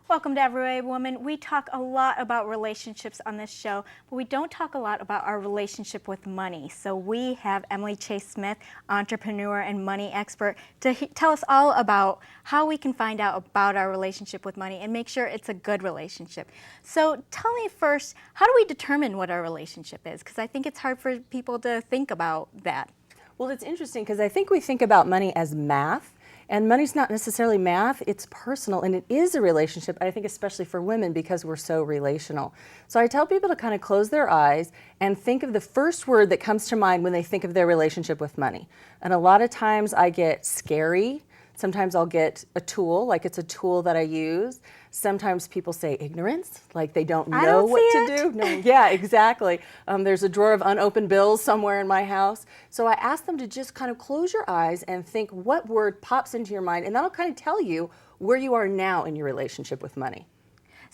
Welcome to Everyday Woman. We talk a lot about relationships on this show, but we don't talk a lot about our relationship with money. So we have Emily Chase Smith, entrepreneur and money expert, to tell us all about how we can find out about our relationship with money and make sure it's a good relationship. So tell me first, how do we determine what our relationship is? Because I think it's hard for people to think about that. Well, it's interesting because I think we think about money as math. And money's not necessarily math, it's personal, and it is a relationship, I think especially for women because we're so relational. So I tell people to kind of close their eyes and think of the first word that comes to mind when they think of their relationship with money. And a lot of times I get scary. Sometimes I'll get a tool, like it's a tool that I use. Sometimes people say ignorance, like they don't know what to do. No, yeah, exactly. There's a drawer of unopened bills somewhere in my house. So I ask them to just kind of close your eyes and think what word pops into your mind, and that'll kind of tell you where you are now in your relationship with money.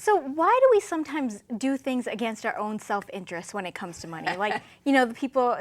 So why do we sometimes do things against our own self-interest when it comes to money? Like, the people,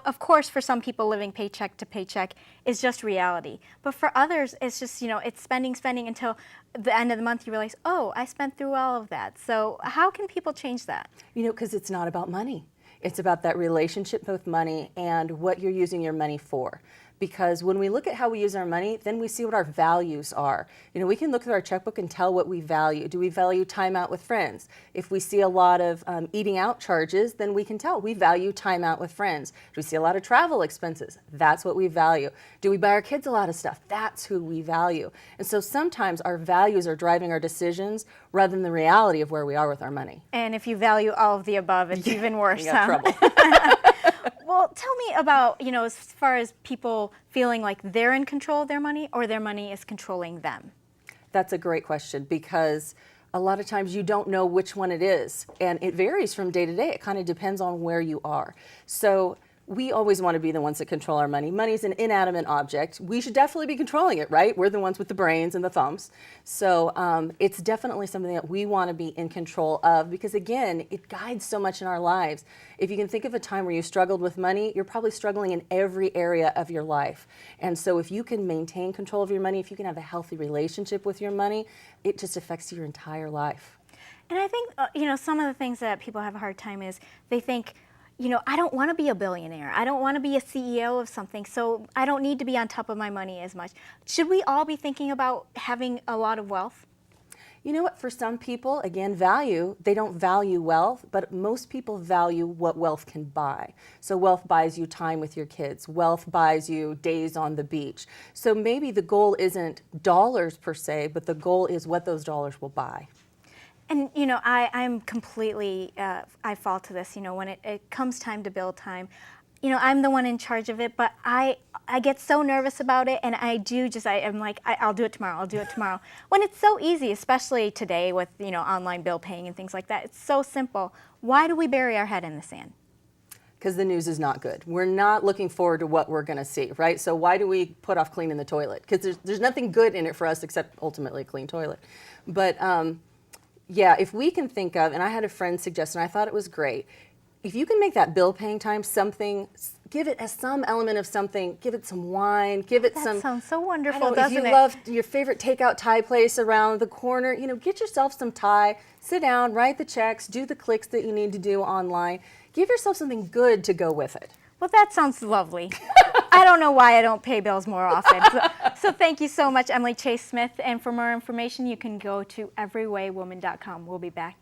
of course, for some people living paycheck to paycheck is just reality. But for others, it's just, it's spending until the end of the month you realize, oh, I spent through all of that. So how can people change that? Because it's not about money. It's about that relationship with money and what you're using your money for. Because when we look at how we use our money, then we see what our values are. We can look at our checkbook and tell what we value. Do we value time out with friends? If we see a lot of eating out charges, then we can tell we value time out with friends. Do we see a lot of travel expenses? That's what we value. Do we buy our kids a lot of stuff? That's who we value. And so sometimes our values are driving our decisions rather than the reality of where we are with our money. And if you value all of the above, it's even worse. You got trouble. Well, tell me about, as far as people feeling like they're in control of their money or their money is controlling them. That's a great question because a lot of times you don't know which one it is, and it varies from day to day. It kind of depends on where you are. So we always want to be the ones that control our money. Money's an inanimate object. We should definitely be controlling it, right? We're the ones with the brains and the thumbs. So it's definitely something that we want to be in control of because, again, it guides so much in our lives. If you can think of a time where you struggled with money, you're probably struggling in every area of your life. And so if you can maintain control of your money, if you can have a healthy relationship with your money, it just affects your entire life. And I think, some of the things that people have a hard time is they think, I don't want to be a billionaire. I don't want to be a CEO of something, so I don't need to be on top of my money as much. Should we all be thinking about having a lot of wealth? You know what, for some people, again, they don't value wealth, but most people value what wealth can buy. So wealth buys you time with your kids. Wealth buys you days on the beach. So maybe the goal isn't dollars per se, but the goal is what those dollars will buy. And, I'm completely, I fall to this, when it comes time to bill time, I'm the one in charge of it, but I get so nervous about it, and I'm like, I'll do it tomorrow, I'll do it tomorrow. When it's so easy, especially today with, online bill paying and things like that, it's so simple. Why do we bury our head in the sand? Because the news is not good. We're not looking forward to what we're going to see, right? So why do we put off cleaning the toilet? Because there's nothing good in it for us except ultimately a clean toilet. But yeah, if we can think of, and I had a friend suggest, and I thought it was great, if you can make that bill paying time something, give it as some element of something, give it some wine, give it some. That sounds so wonderful, doesn't it? If you love your favorite takeout Thai place around the corner, get yourself some Thai, sit down, write the checks, do the clicks that you need to do online. Give yourself something good to go with it. Well, that sounds lovely. I don't know why I don't pay bills more often. So thank you so much, Emily Chase Smith. And for more information, you can go to everywaywoman.com. We'll be back.